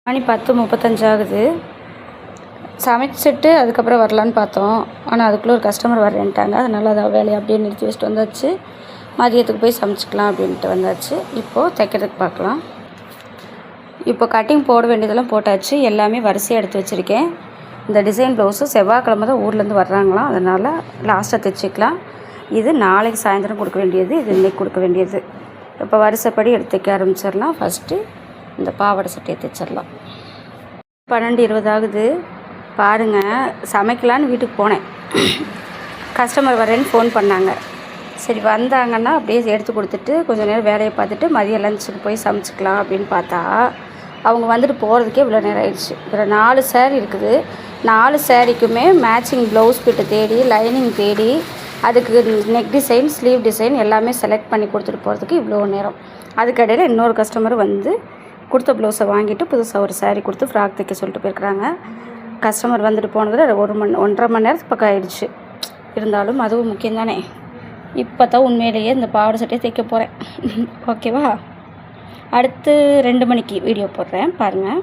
மணி 10:35 ஆகுது. சமைச்சிட்டு அதுக்கப்புறம் வரலான்னு பார்த்தோம். ஆனால் அதுக்குள்ளே ஒரு கஸ்டமர் வரேன்ட்டாங்க. அதனால் அதை வேலையை அப்படியே நிறுத்தி வச்சுட்டு வந்தாச்சு. மதியத்துக்கு போய் சமைச்சிக்கலாம் அப்படின்ட்டு வந்தாச்சு. இப்போது தைக்கிறதுக்கு பார்க்கலாம். இப்போ கட்டிங் போட வேண்டியதெல்லாம் போட்டாச்சு. எல்லாமே வரிசையாக எடுத்து வச்சுருக்கேன். இந்த டிசைன் ப்ளவுஸு செவ்வாய்க்கிழமை தான் ஊர்லேருந்து வர்றாங்களாம். அதனால் லாஸ்ட்டாக தைச்சிக்கலாம். இது நாளைக்கு சாயந்தரம் கொடுக்க வேண்டியது, இது இன்றைக்கி கொடுக்க வேண்டியது. இப்போ வரிசைப்படி எடுத்து தைக்க ஆரம்பிச்சிடலாம். ஃபஸ்ட்டு இந்த பாவாடை சட்டையை தைச்சிடலாம். 12:20 ஆகுது. பாருங்கள், சமைக்கலான்னு வீட்டுக்கு போனேன். கஸ்டமர் வரேன்னு ஃபோன் பண்ணாங்க. சரி வந்தாங்கன்னா அப்படியே எடுத்து கொடுத்துட்டு கொஞ்சம் நேரம் வேலையை பார்த்துட்டு மதியம் லஞ்சுக்கு போய் சமைச்சிக்கலாம் அப்படின்னு பார்த்தா அவங்க வந்துட்டு போகிறதுக்கே இவ்வளோ நேரம் ஆயிடுச்சு. இதில் 4 சேரீ இருக்குது. 4 சேரீக்குமே மேட்சிங் ப்ளவுஸ் பிட்டு தேடி, லைனிங் தேடி, அதுக்கு நெக் டிசைன், ஸ்லீவ் டிசைன் எல்லாமே செலக்ட் பண்ணி கொடுத்துட்டு போகிறதுக்கு இவ்வளோ நேரம். அதுக்கடையில் இன்னொரு கஸ்டமர் வந்து கொடுத்த ப்ளவுஸை வாங்கிட்டு புதுசாக ஒரு சேரீ கொடுத்து ஃப்ராக் தைக்க சொல்லிட்டு போயிருக்கிறாங்க. கஸ்டமர் வந்துட்டு போனதில் 1.5 மணி நேரத்துக்கு பக்கம் ஆயிடுச்சு. இருந்தாலும் அதுவும் முக்கியம் தானே. இப்போ தான் உண்மையிலேயே இந்த பாவாடை சட்டையை தைக்க போகிறேன். ஓகேவா? அடுத்து 2 மணிக்கு வீடியோ போடுறேன் பாருங்கள்.